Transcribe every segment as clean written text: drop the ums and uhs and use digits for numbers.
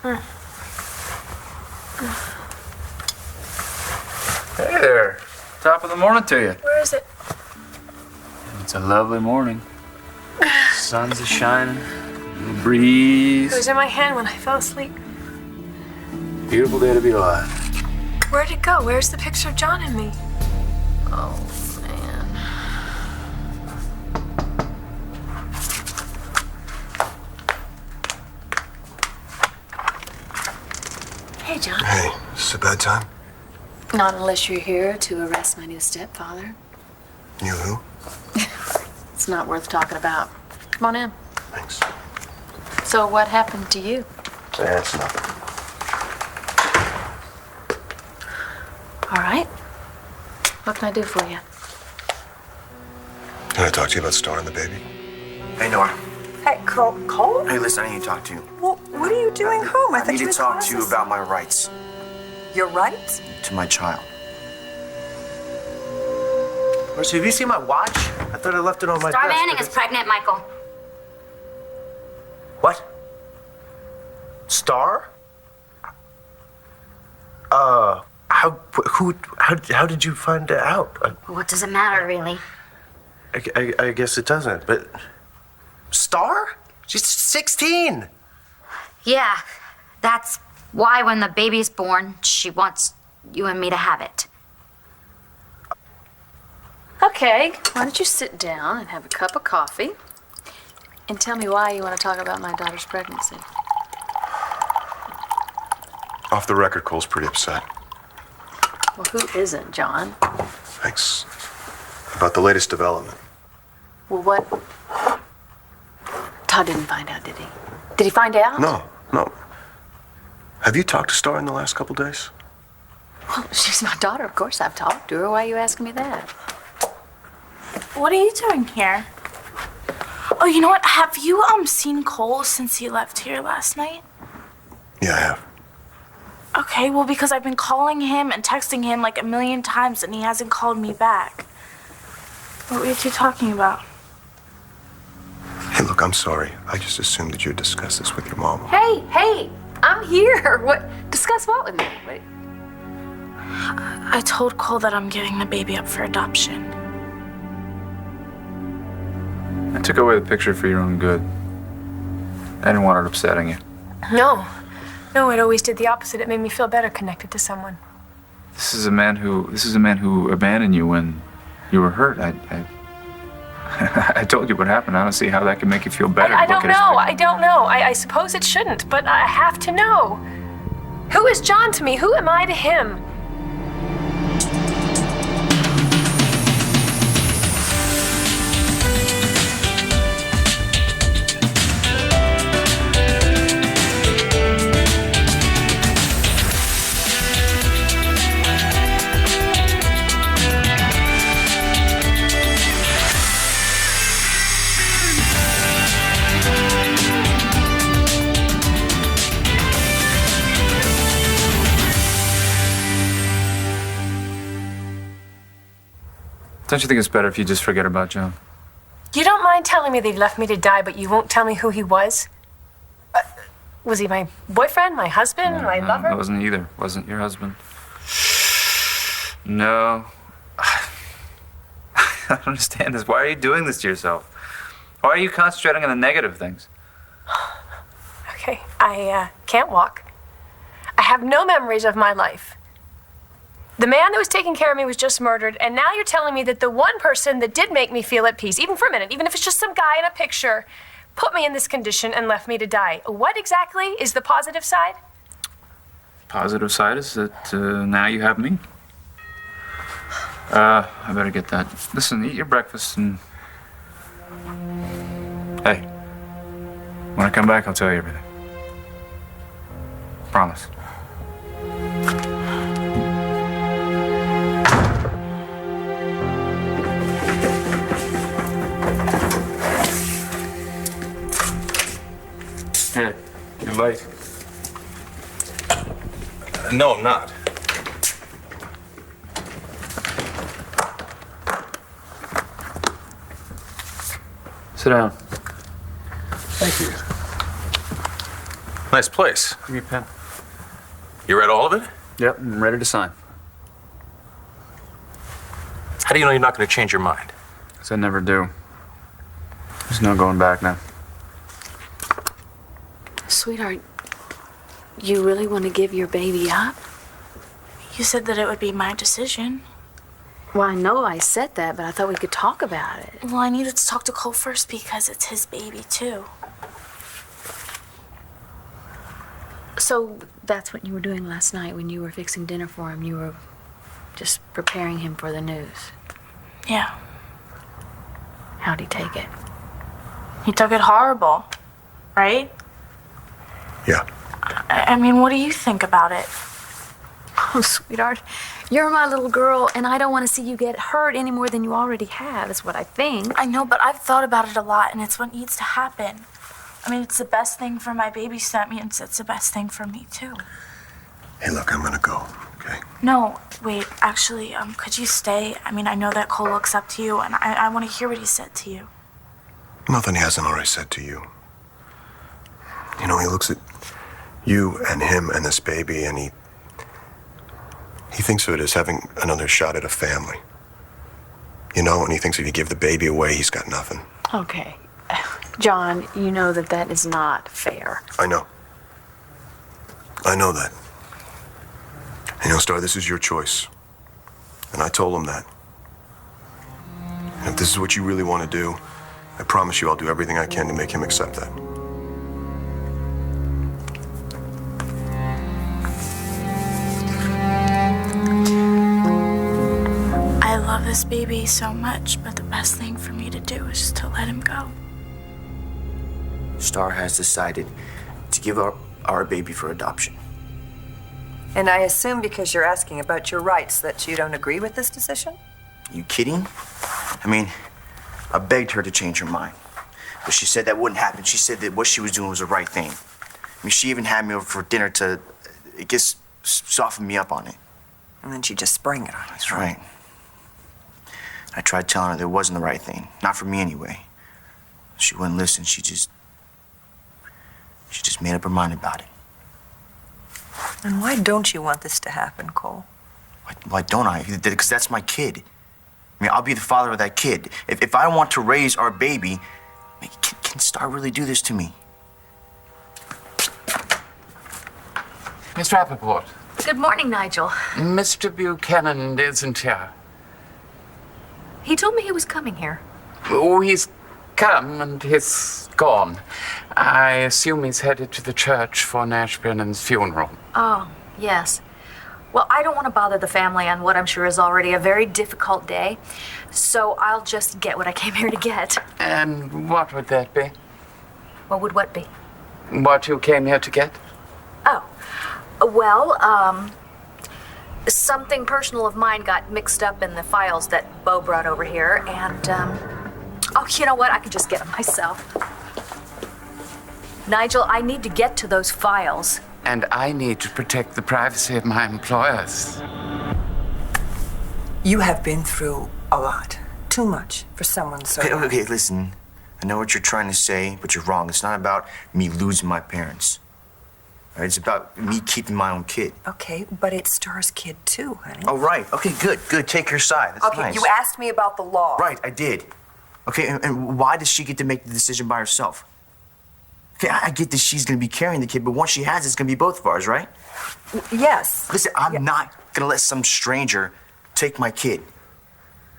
Hey there. Top of the morning to you. Where is it? It's a lovely morning. Sun's a shining. Breeze. It was in my hand when I fell asleep. Beautiful day to be alive. Where'd it go? Where's the picture of John and me? Oh, man. Hey, John. Hey, is this a bad time? Not unless you're here to arrest my new stepfather. You who? It's not worth talking about. Come on in. Thanks. So what happened to you? That's nothing. All right. What can I do for you? Can I talk to you about Star and the baby? Hey, Nora. Hey, Cole? Hey, listen, I need to talk to you. Well, what are you doing home? I need to talk to you about my rights Your rights? to my child. Mercy, have you seen my watch? I thought I left it on my Star desk. Manning is pregnant, Michael. What? Star? How did you find out? What does it matter, really? I guess it doesn't, but... Star? She's 16! Yeah, that's why when the baby's born, she wants you and me to have it. Okay, why don't you sit down and have a cup of coffee and tell me why you want to talk about my daughter's pregnancy. Off the record, Cole's pretty upset. Well, who isn't, John? Thanks. About the latest development. Well, what? Todd didn't find out, did he? Did he find out? No. Have you talked to Star in the last couple days? Well, she's my daughter. Of course I've talked to her. Why are you asking me that? What are you doing here? Oh, you know what? Have you seen Cole since he left here last night? Yeah, I have. Okay, well, because I've been calling him and texting him like a million times and he hasn't called me back. What were you two talking about? Hey, look, I'm sorry. I just assumed that you'd discuss this with your mom. Hey, I'm here. What? Discuss what with me? Wait. I told Cole that I'm giving the baby up for adoption. I took away the picture for your own good. I didn't want it upsetting you. No, it always did the opposite. It made me feel better connected to someone. This is a man who abandoned you when you were hurt. I told you what happened. I don't see how that can make you feel better. I don't know. I suppose it shouldn't, but I have to know. Who is John to me? Who am I to him? Don't you think it's better if you just forget about John? You don't mind telling me that he left me to die, but you won't tell me who he was? Was he my boyfriend, my husband, my lover? It wasn't either. Wasn't your husband. No. I don't understand this. Why are you doing this to yourself? Why are you concentrating on the negative things? Okay, I can't walk. I have no memories of my life. The man that was taking care of me was just murdered, and now you're telling me that the one person that did make me feel at peace, even for a minute, even if it's just some guy in a picture, put me in this condition and left me to die. What exactly is the positive side? Positive side is that now you have me. I better get that. Listen, eat your breakfast and... Hey, when I come back, I'll tell you everything. Promise. Hey, you're late. No, I'm not. Sit down. Thank you. Nice place. Give me a pen. You read all of it? Yep, I'm ready to sign. How do you know you're not going to change your mind? Because I never do. There's no going back now. Sweetheart, you really want to give your baby up? You said that it would be my decision. Well, I know I said that, but I thought we could talk about it. Well, I needed to talk to Cole first because it's his baby, too. So that's what you were doing last night when you were fixing dinner for him. You were just preparing him for the news. Yeah. How'd he take it? He took it horrible, right? Yeah. I mean, what do you think about it? Oh, sweetheart, you're my little girl, and I don't want to see you get hurt any more than you already have, is what I think. I know, but I've thought about it a lot, and it's what needs to happen. I mean, it's the best thing for my baby, so that means it's the best thing for me, too. Hey, look, I'm gonna go, okay? No, wait, actually, could you stay? I mean, I know that Cole looks up to you, and I want to hear what he said to you. Nothing he hasn't already said to you. You know, he looks at you and him and this baby, and he thinks of it as having another shot at a family. You know, and he thinks if you give the baby away, he's got nothing. Okay. John, you know that that is not fair. I know. I know that. And you know, Star, this is your choice. And I told him that. And if this is what you really want to do, I promise you I'll do everything I can to make him accept that. I love this baby so much, but the best thing for me to do is to let him go. Star has decided to give up our baby for adoption. And I assume because you're asking about your rights that you don't agree with this decision? You kidding? I mean, I begged her to change her mind. But she said that wouldn't happen. She said that what she was doing was the right thing. I mean, she even had me over for dinner to, I guess, soften me up on it. And then she just sprang it on you. That's right. I tried telling her that it wasn't the right thing. Not for me, anyway. She wouldn't listen. She just made up her mind about it. And why don't you want this to happen, Cole? Why don't I? Because that's my kid. I mean, I'll be the father of that kid. If I want to raise our baby, can Star really do this to me? Miss Rappaport. Good morning, Nigel. Mr. Buchanan isn't here. He told me he was coming here. Oh, he's come and he's gone. I assume he's headed to the church for Nash Brennan's funeral. Oh, yes. Well, I don't want to bother the family on what I'm sure is already a very difficult day, so I'll just get what I came here to get. And what would that be? What would what be? What you came here to get? Oh, well, something personal of mine got mixed up in the files that Bo brought over here, and, oh, you know what? I can just get them myself. Nigel, I need to get to those files. And I need to protect the privacy of my employers. You have been through a lot. Too much for someone so young. Okay, listen. I know what you're trying to say, but you're wrong. It's not about me losing my parents. All right, it's about me keeping my own kid. Okay, but it's Star's kid too, honey. Oh, right. Okay, good. Take your side. That's Okay, nice. you asked me about the law. Right, I did. Okay, and why does she get to make the decision by herself? Okay, I get that she's gonna be carrying the kid, but once she has it, it's gonna be both of ours, right? Yes. Listen, I'm not gonna let some stranger take my kid.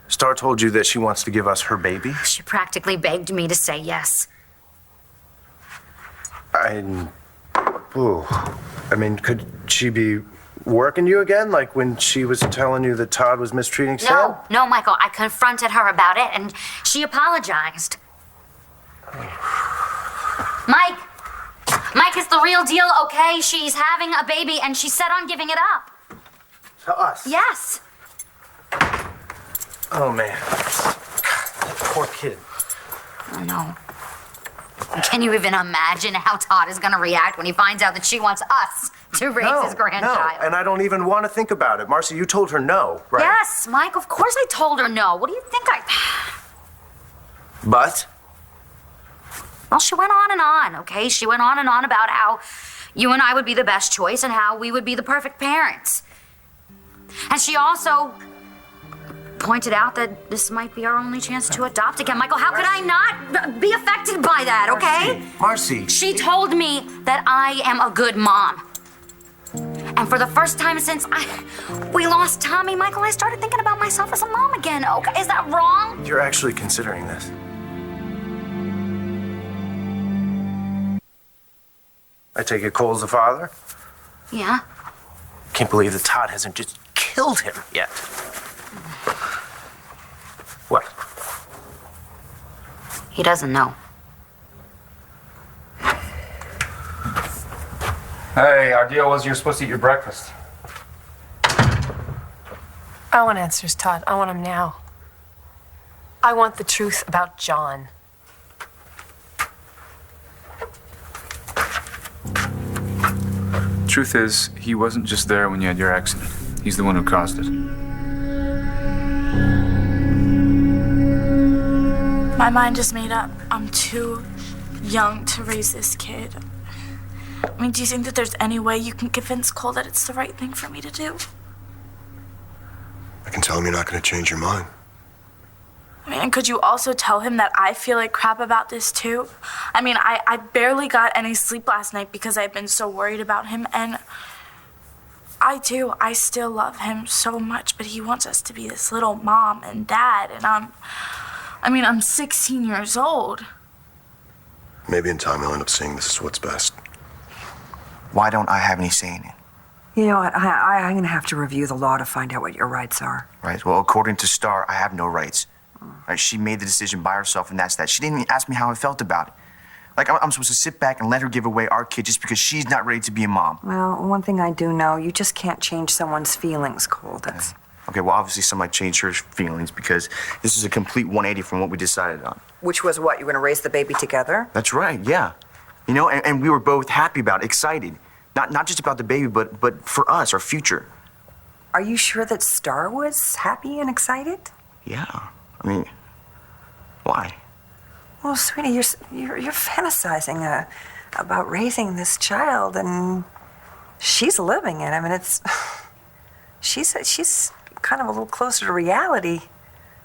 Star told you that she wants to give us her baby? She practically begged me to say yes. I mean, could she be working you again? Like when she was telling you that Todd was mistreating Sam? No, Michael. I confronted her about it, and she apologized. Mike is the real deal, okay? She's having a baby, and she's set on giving it up. To us? Yes. Oh, man. That poor kid. I know. Can you even imagine how Todd is going to react when he finds out that she wants us to raise his grandchild? No, and I don't even want to think about it. Marcy, you told her no, right? Yes, Mike, of course I told her no. What do you think But? Well, she went on and on, okay? She went on and on about how, you and I would be the best choice and how we would be the perfect parents. And she also pointed out that this might be our only chance to adopt again. Michael, how could I not be affected by that, okay? Marcy. She told me that I am a good mom. And for the first time since we lost Tommy, Michael, I started thinking about myself as a mom again. Okay, is that wrong? You're actually considering this. I take it Cole's the father? Yeah. Can't believe that Todd hasn't just killed him yet. What? He doesn't know. Hey, our deal was you're supposed to eat your breakfast. I want answers, Todd. I want them now. I want the truth about John. Truth is, he wasn't just there when you had your accident. He's the one who caused it. My mind is made up. I'm too young to raise this kid. I mean, do you think that there's any way you can convince Cole that it's the right thing for me to do? I can tell him you're not going to change your mind. I mean, and could you also tell him that I feel like crap about this too? I mean, I barely got any sleep last night because I've been so worried about him, and I still love him so much, but he wants us to be this little mom and dad, and I'm 16 years old. Maybe in time he'll end up seeing this is what's best. Why don't I have any say in it? You know what? I'm going to have to review the law to find out what your rights are. Right, well, according to Star, I have no rights. Right, she made the decision by herself, and that's that. She didn't even ask me how I felt about it. Like, I'm supposed to sit back and let her give away our kid just because she's not ready to be a mom. Well, one thing I do know, you just can't change someone's feelings, Cole. That's... Okay, well, obviously somebody changed her feelings because this is a complete 180 from what we decided on. Which was what? You're going to raise the baby together? That's right, yeah. You know, and we were both happy about it, excited. Not just about the baby, but for us, our future. Are you sure that Star was happy and excited? Yeah. I mean, why? Well, sweetie, you're fantasizing about raising this child, and she's living it. I mean, she's kind of a little closer to reality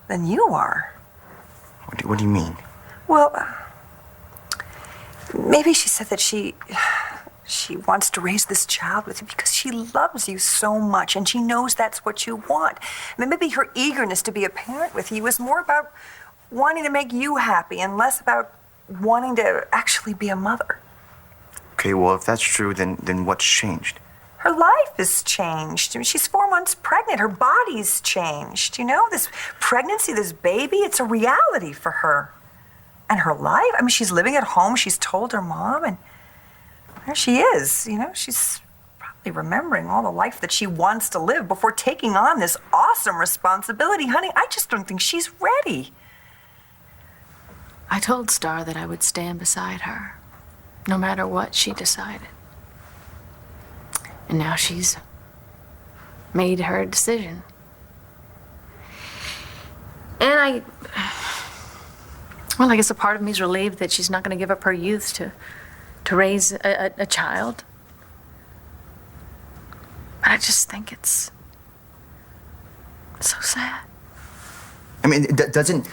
than you are. What do you mean? Well, maybe she said that she wants to raise this child with you because she loves you so much, and she knows that's what you want. I mean, maybe her eagerness to be a parent with you is more about wanting to make you happy and less about wanting to actually be a mother. Okay, well, if that's true, then what's changed? Her life has changed. I mean, she's 4 months pregnant. Her body's changed. You know, this pregnancy, this baby, it's a reality for her. And her life, I mean, she's living at home. She's told her mom, and there she is. You know, she's probably remembering all the life that she wants to live before taking on this awesome responsibility. Honey, I just don't think she's ready. I told Star that I would stand beside her, no matter what she decided. And now she's made her decision. And I guess a part of me is relieved that she's not going to give up her youth to raise a child. But I just think it's so sad. I mean, doesn't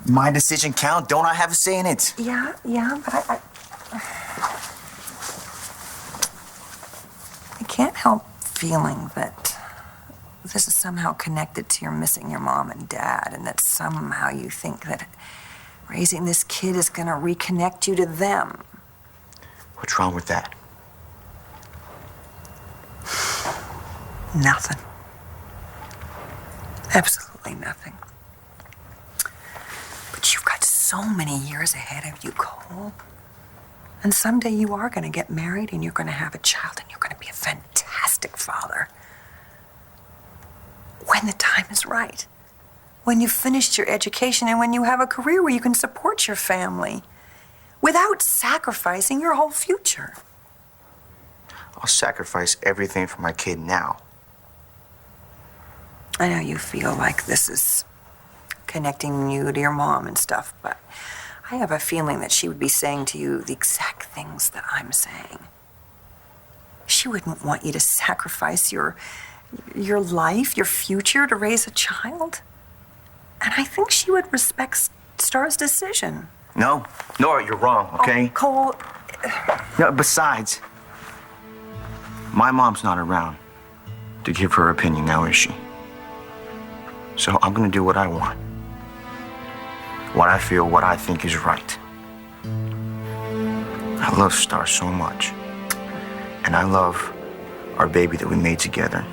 my decision count? Don't I have a say in it? Yeah, but I can't help feeling that this is somehow connected to your missing your mom and dad, and that somehow you think that raising this kid is going to reconnect you to them. What's wrong with that? Nothing. Absolutely nothing. But you've got so many years ahead of you, Cole. And someday you are going to get married, and you're going to have a child, and you're going to be a fantastic father. When the time is right. When you've finished your education and when you have a career where you can support your family without sacrificing your whole future. I'll sacrifice everything for my kid now. I know you feel like this is connecting you to your mom and stuff, but I have a feeling that she would be saying to you the exact things that I'm saying. she wouldn't want you to sacrifice your life, your future to raise a child. And I think she would respect Star's decision. No, Nora, you're wrong, okay? Oh, Cole. No, besides, my mom's not around to give her opinion now, is she? So I'm gonna do what I want. What I feel, what I think is right. I love Star so much. And I love our baby that we made together.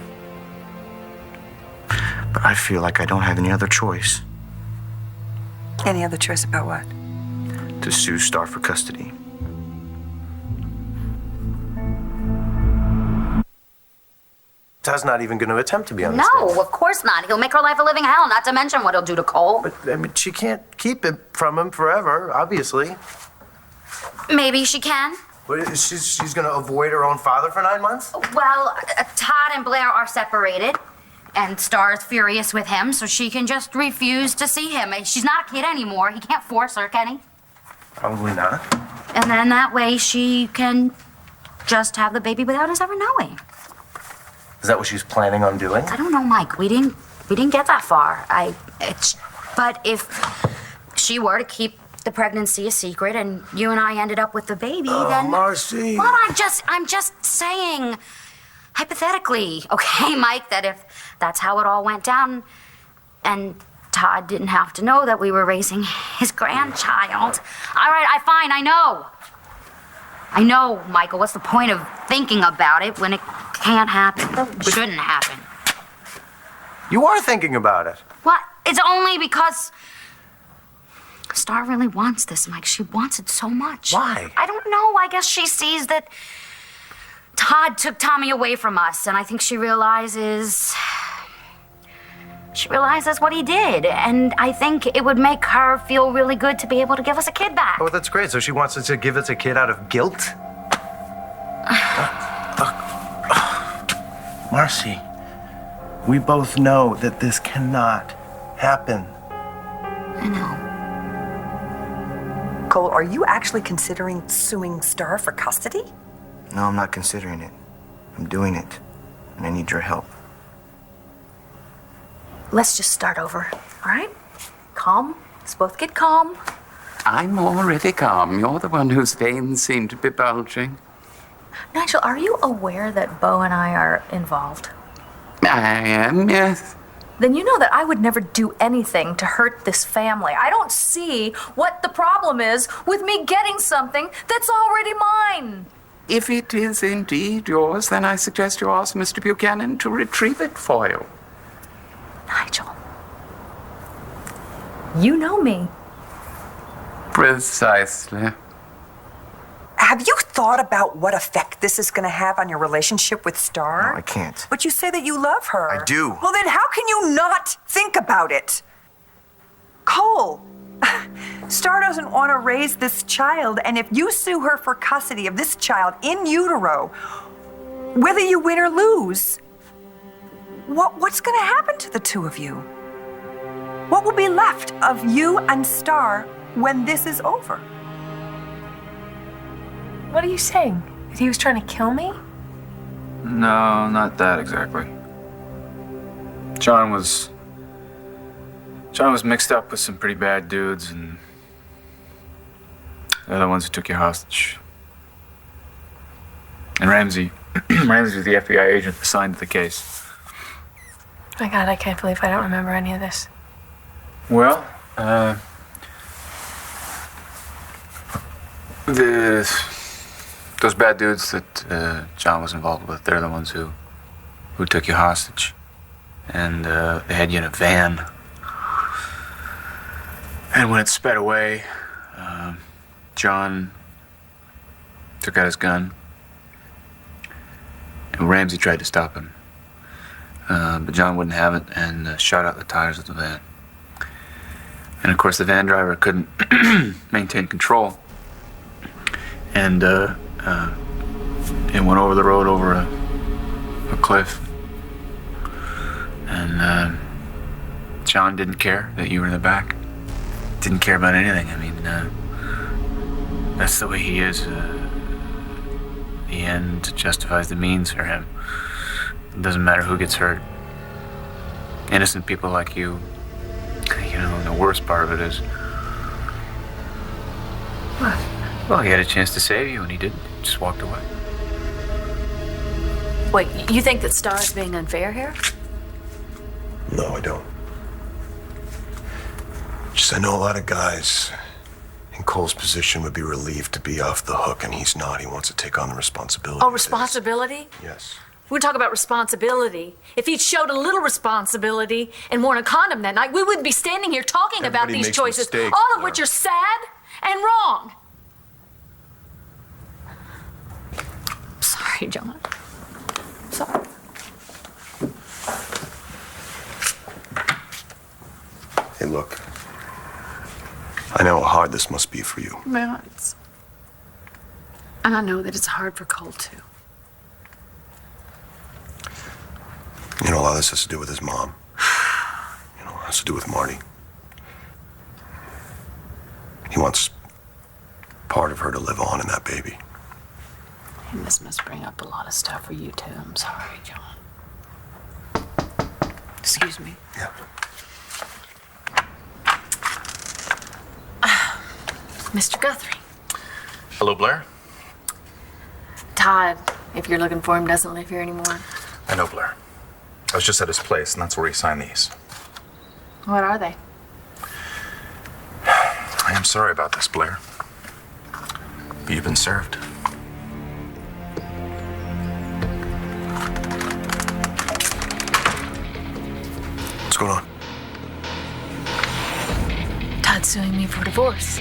But I feel like I don't have any other choice. Any other choice about what? To sue Star for custody. Todd's not even going to attempt to be on the No, stand. of course not. He'll make her life a living hell, not to mention what he'll do to Cole. But, I mean, she can't keep it from him forever, obviously. Maybe she can. But she's going to avoid her own father for 9 months? Well, Todd and Blair are separated, and Star's furious with him, so she can just refuse to see him. She's not a kid anymore. He can't force her, can he? Probably not. And then that way she can just have the baby without us ever knowing. Is that what she's planning on doing? I don't know, Mike. We didn't get that far. But if she were to keep the pregnancy a secret and you and I ended up with the baby, then... Marcy. Well, I'm just saying, hypothetically, okay, Mike, that if that's how it all went down and Todd didn't have to know that we were raising his grandchild. All right, fine, I know. I know, Michael, what's the point of thinking about it when it can't happen? It shouldn't happen. You are thinking about it. What? It's only because Star really wants this, Mike. She wants it so much. Why? I don't know. I guess she sees that Todd took Tommy away from us, and I think she realizes what he did, and I think it would make her feel really good to be able to give us a kid back. Oh, that's great. So she wants us to give us a kid out of guilt? Marcy, we both know that this cannot happen. I know. Cole, are you actually considering suing Star for custody? No, I'm not considering it. I'm doing it. And I need your help. Let's just start over, all right? Calm. Let's both get calm. I'm already calm. You're the one whose veins seem to be bulging. Nigel, are you aware that Bo and I are involved? I am, yes. Then you know that I would never do anything to hurt this family. I don't see what the problem is with me getting something that's already mine. If it is indeed yours, then I suggest you ask Mr. Buchanan to retrieve it for you. Nigel, you know me. Precisely. Have you thought about what effect this is going to have on your relationship with Star? No, I can't. But you say that you love her. I do. Well, then how can you not think about it? Cole, Star doesn't want to raise this child, and if you sue her for custody of this child in utero, whether you win or lose, what's going to happen to the two of you? What will be left of you and Star when this is over? What are you saying? That he was trying to kill me? No, not that exactly. John was mixed up with some pretty bad dudes, and they're the ones who took you hostage. And Ramsey was the FBI agent assigned to the case. My God, I can't believe I don't remember any of this. Well, those bad dudes that John was involved with, they're the ones who took you hostage. And they had you in a van. And when it sped away, John took out his gun. And Ramsey tried to stop him. But John wouldn't have it and shot out the tires of the van. And of course the van driver couldn't maintain control. And it went over the road over a cliff. And John didn't care that you were in the back. Didn't care about anything. I mean, that's the way he is. The end justifies the means for him. It doesn't matter who gets hurt. Innocent people like you, and the worst part of it is, well, he had a chance to save you and he didn't. He just walked away. Wait, you think that Star's being unfair here? No, I don't. Just I know a lot of guys in Cole's position would be relieved to be off the hook, and he's not. He wants to take on the responsibility. Oh, responsibility? Yes. We talk about responsibility. If he'd showed a little responsibility and worn a condom that night, we wouldn't be standing here talking about Everybody these makes choices, mistakes, all of Blair. which are sad and wrong. Sorry, John. Sorry. Hey, look. I know how hard this must be for you. Well, and I know that it's hard for Cole, too. You know, a lot of this has to do with his mom. You know, it has to do with Marty. He wants part of her to live on in that baby. And this must bring up a lot of stuff for you, too. I'm sorry, John. Excuse me. Yeah. Mr. Guthrie. Hello, Blair. Todd, if you're looking for him, doesn't live here anymore. I know Blair. I was just at his place, and that's where he signed these. What are they? I am sorry about this, Blair. But you've been served. What's going on? Todd's suing me for divorce.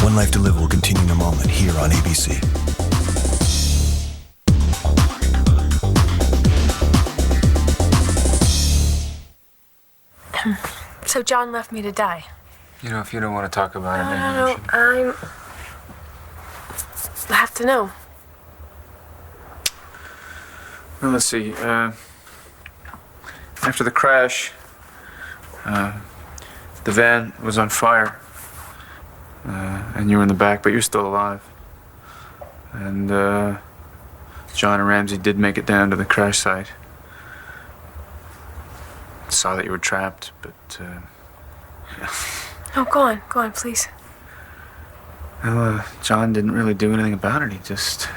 One Life to Live will continue in a moment here on ABC. So John left me to die. If you don't want to talk about it, maybe we No, should. I have to know. Well, let's see. After the crash, the van was on fire. And you were in the back, but you're still alive. And John and Ramsey did make it down to the crash site. Saw that you were trapped, but yeah. Oh, go on, please. Well, John didn't really do anything about it. He just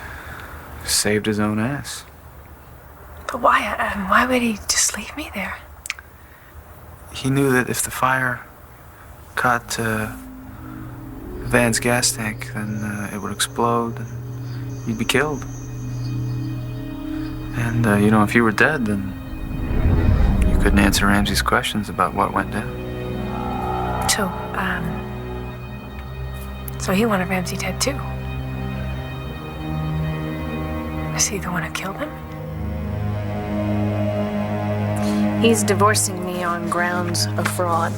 saved his own ass. But why would he just leave me there? He knew that if the fire caught Van's gas tank, then it would explode and you'd be killed. And, if you were dead, then you couldn't answer Ramsey's questions about what went down. So he wanted Ramsey dead, too. Is he the one who killed him? He's divorcing me on grounds of fraud.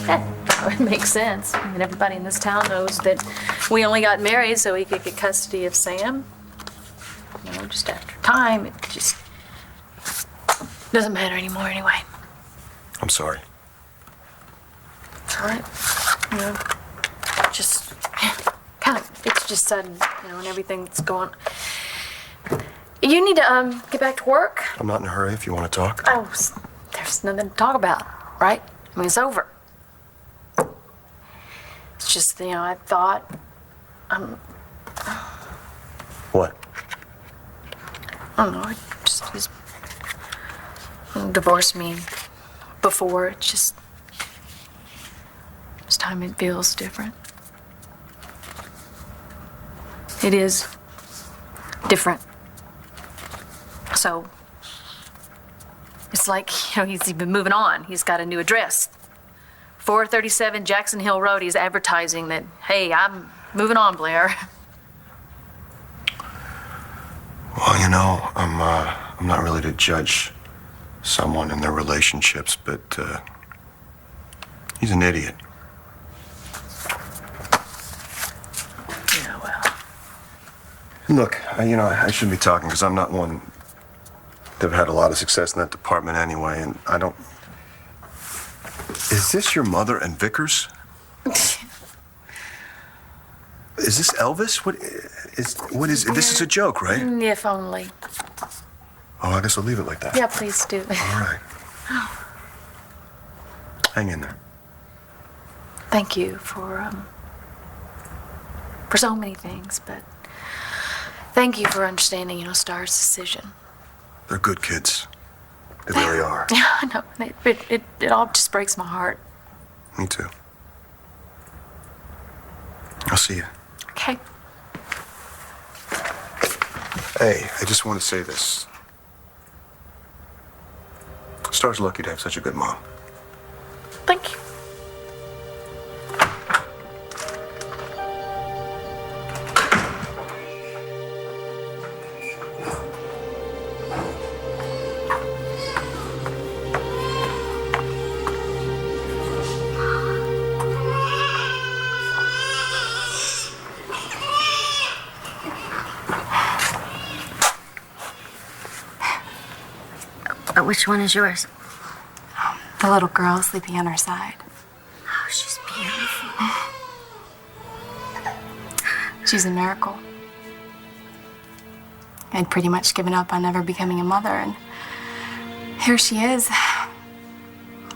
It makes sense. I mean, everybody in this town knows that we only got married so he could get custody of Sam. Just after time, it just doesn't matter anymore anyway. I'm sorry. It's all right. Just kind of, it's just sudden, and everything that's going. You need to get back to work. I'm not in a hurry if you want to talk. Oh, there's nothing to talk about, right? I mean, it's over. It's just, I thought, What? I don't know, he's divorced me before. This time it feels different. It is different. So, it's like, he's been moving on. He's got a new address. 437 Jackson Hill Road. He's advertising that, hey, I'm moving on, Blair. Well, I'm not really to judge someone and their relationships, but he's an idiot. Yeah, well. Look, I shouldn't be talking because I'm not one that had a lot of success in that department anyway, and I don't. Is this your mother and Vickers? Is this Elvis? What is this is a joke, right? If only. Oh, I guess I'll leave it like that. Yeah, please do. All right. Hang in there. Thank you for so many things, but thank you for understanding, Star's decision. They're good kids. They really are. Yeah, I know. It all just breaks my heart. Me too. I'll see you. Okay. Hey, I just want to say this. Star's lucky to have such a good mom. Thank you. Which one is yours? The little girl sleeping on her side. Oh, she's beautiful. She's a miracle. I'd pretty much given up on ever becoming a mother, and here she is.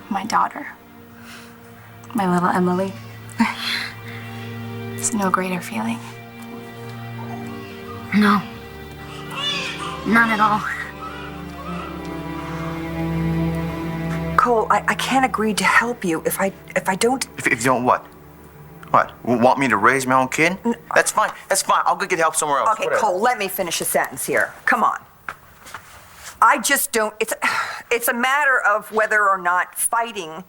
My daughter. My little Emily. There's no greater feeling. No. None at all. Cole, I can't agree to help you if I don't. If you don't what? What? Want me to raise my own kid? That's fine. That's fine. I'll go get help somewhere else. Okay, Whatever. Cole, let me finish a sentence here. Come on. I just don't. It's a matter of whether or not fighting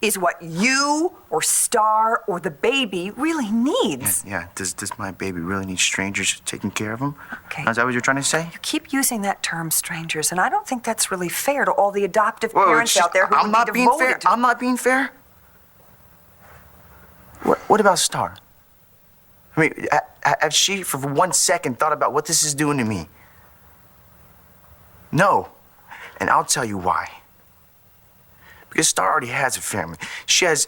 is what you or Star or the baby really needs. Yeah. Does my baby really need strangers taking care of him? Okay. Is that what you're trying to say? You keep using that term, strangers, and I don't think that's really fair to all the adoptive Whoa, parents it's just- out there who I'm would not be being fair. devoted to. I'm not being fair. What about Star? I mean, have she for 1 second thought about what this is doing to me? No. And I'll tell you why. Because Star already has a family. She has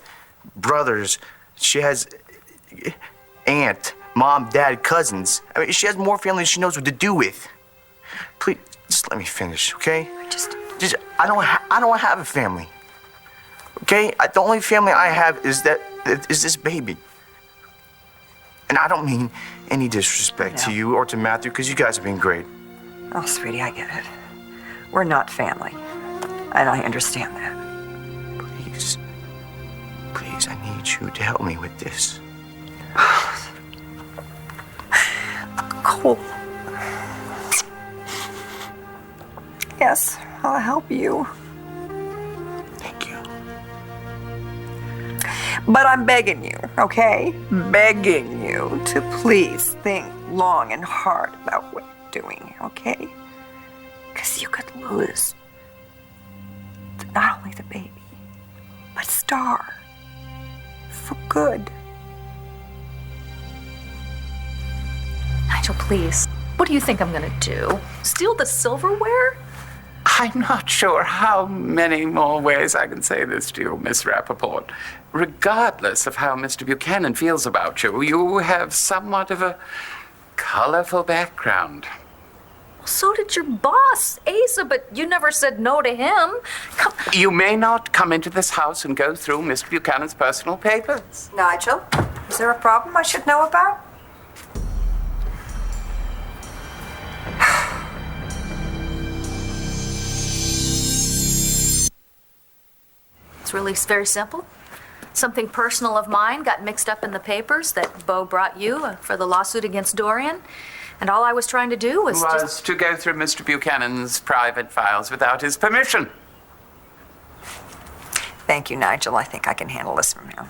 brothers. She has aunt, mom, dad, cousins. I mean, she has more family than she knows what to do with. Please, just let me finish, okay? I don't have a family. Okay? The only family I have is this baby. And I don't mean any disrespect to you or to Matthew, because you guys have been great. Oh, sweetie, I get it. We're not family, and I understand that. Please, I need you to help me with this. Cole. Yes, I'll help you. Thank you. But I'm begging you, okay? Begging you to please think long and hard about what you're doing, okay? Because you could lose not only the baby, but Star. For good. Nigel, please. What do you think I'm gonna do? Steal the silverware? I'm not sure how many more ways I can say this to you, Miss Rappaport. Regardless of how Mr. Buchanan feels about you, you have somewhat of a colorful background. So did your boss, Asa, but you never said no to him. You may not come into this house and go through Mr. Buchanan's personal papers. Nigel, is there a problem I should know about? It's really very simple. Something personal of mine got mixed up in the papers that Bo brought you for the lawsuit against Dorian. And all I was trying to do was just... to go through Mr. Buchanan's private files without his permission. Thank you, Nigel. I think I can handle this from here.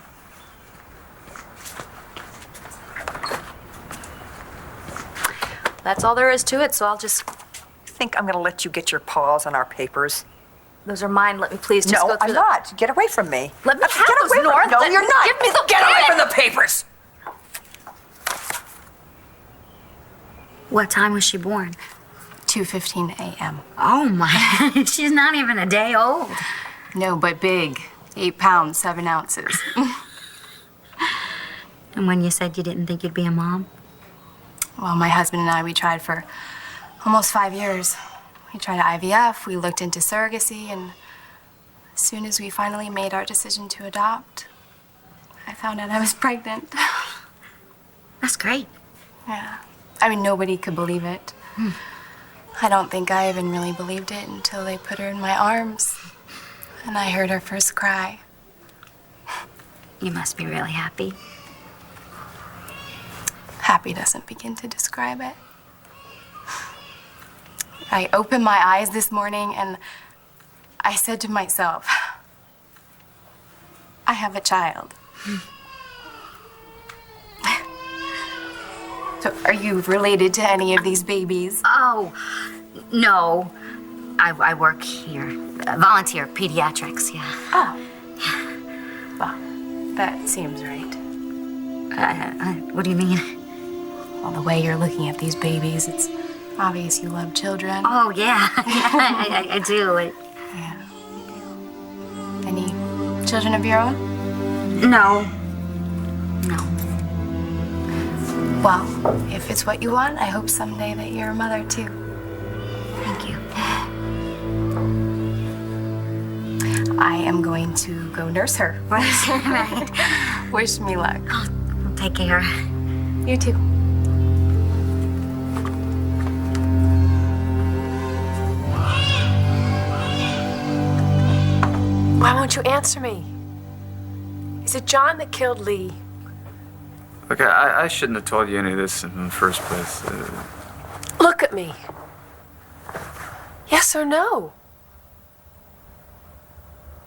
That's all there is to it, so I'll just... Think I'm gonna let you get your paws on our papers? Those are mine. Let me please just No, go through I'm not. Get away from me. Let me have Get those, away from Nora. me. No, you're not. Give me the Get away pen. from the papers. What time was she born? 2:15 a.m. Oh my, she's not even a day old. No, but big. 8 pounds, 7 ounces. And when you said you didn't think you'd be a mom? Well, my husband and I, we tried for almost 5 years. We tried IVF, we looked into surrogacy, and as soon as we finally made our decision to adopt, I found out I was pregnant. That's great. Yeah. I mean, nobody could believe it. I don't think I even really believed it until they put her in my arms and I heard her first cry. You must be really happy. Happy doesn't begin to describe it. I opened my eyes this morning and I said to myself, I have a child. So, are you related to any of these babies? Oh, no. I work here. Volunteer pediatrics, yeah. Oh. Well, that seems right. What do you mean? Well, the way you're looking at these babies, it's obvious you love children. Oh, yeah. I do. Yeah. Any children of your own? No. No. Well, if it's what you want, I hope someday that you're a mother, too. Thank you. I am going to go nurse her. Right. Wish me luck. Oh, take care. You too. Why won't you answer me? Is it John that killed Lee? Look, I shouldn't have told you any of this in the first place. Look at me. Yes or no?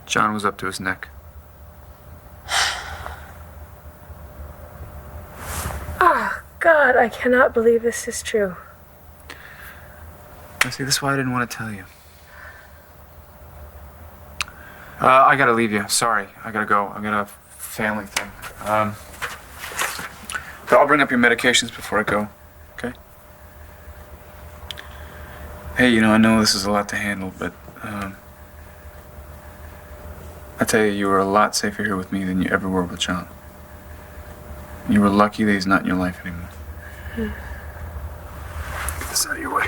John was up to his neck. Oh, God, I cannot believe this is true. See, this is why I didn't want to tell you. I gotta leave you. Sorry, I gotta go. I got a family thing. So I'll bring up your medications before I go, okay? Hey, I know this is a lot to handle, but I tell you were a lot safer here with me than you ever were with John. You were lucky that he's not in your life anymore. Get this out of your way.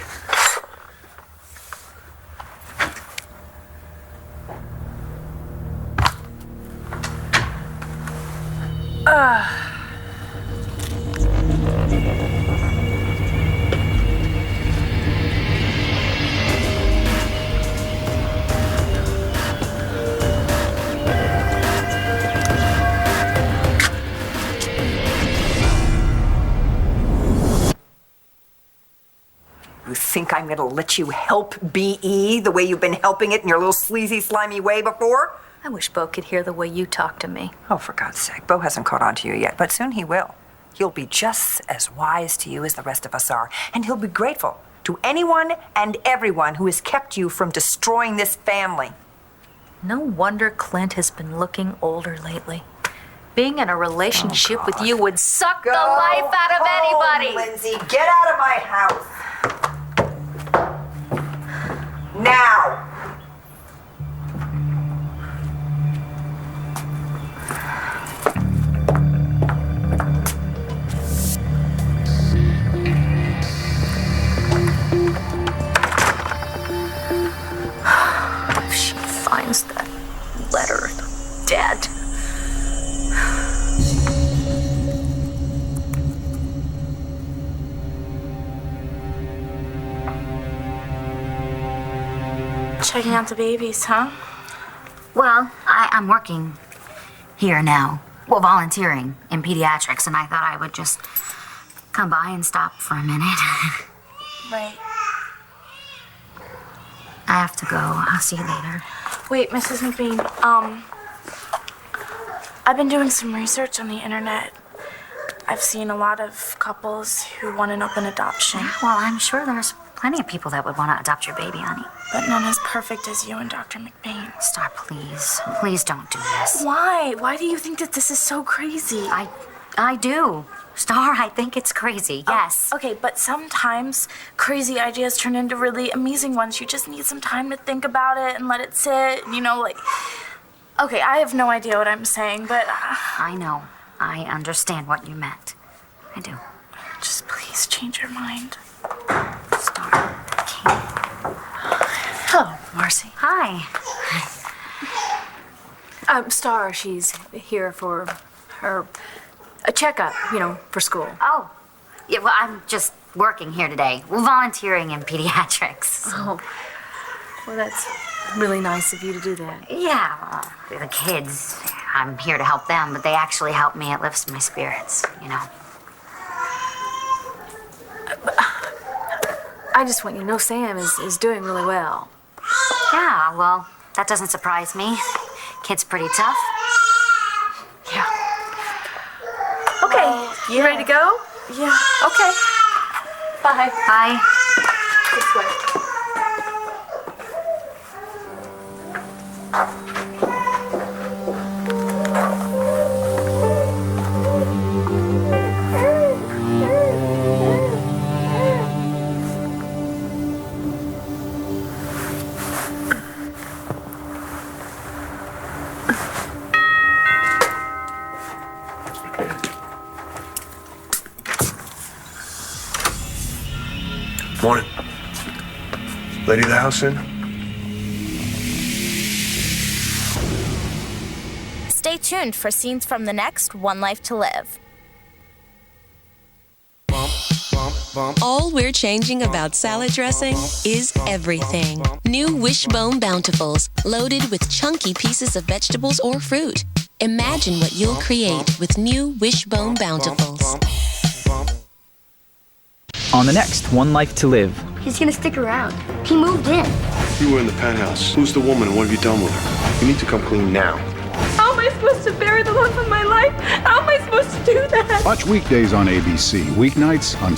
You think I'm gonna let you help BE the way you've been helping it in your little sleazy, slimy way before? I wish Bo could hear the way you talk to me. Oh, for God's sake, Bo hasn't caught on to you yet, but soon he will. He'll be just as wise to you as the rest of us are, and he'll be grateful to anyone and everyone who has kept you from destroying this family. No wonder Clint has been looking older lately. Being in a relationship with you would suck the life out of anybody. Lindsay, get out of my house. Now. If she finds that letter dead. Checking out the babies, huh? Well, I'm working here now. Well, volunteering in pediatrics, and I thought I would just come by and stop for a minute. Right. I have to go. I'll see you later. Wait, Mrs. McBean, I've been doing some research on the internet. I've seen a lot of couples who want an open adoption. Well, I'm sure there's plenty of people that would want to adopt your baby, honey. But none as perfect as you and Dr. McBain. Star, please. Please don't do this. Why? Why do you think that this is so crazy? I do. Star, I think it's crazy, yes. Okay, but sometimes crazy ideas turn into really amazing ones. You just need some time to think about it and let it sit, Okay, I have no idea what I'm saying, but... I know. I understand what you meant. I do. Just please change your mind. Star, King. Hello, Marcy. Hi. Star, she's here for a checkup, for school. Oh, yeah, well, I'm just working here today. We're volunteering in pediatrics. Oh, well, that's really nice of you to do that. Yeah, well, the kids, I'm here to help them, but they actually help me. It lifts my spirits, I just want you to know Sam is doing really well. Yeah, well, that doesn't surprise me. Kid's pretty tough. Yeah. Okay, you ready to go? Yeah. Okay. Bye. Bye. This way. Morning. Lady of the house in? Stay tuned for scenes from the next One Life to Live. All we're changing about salad dressing is everything. New Wishbone Bountifuls, loaded with chunky pieces of vegetables or fruit. Imagine what you'll create with new Wishbone Bountifuls. On the next One Life to Live. He's gonna stick around. He moved in. You were in the penthouse. Who's the woman and what have you done with her? You need to come clean now. How am I supposed to bury the love of my life? How am I supposed to do that? Watch weekdays on ABC, weeknights on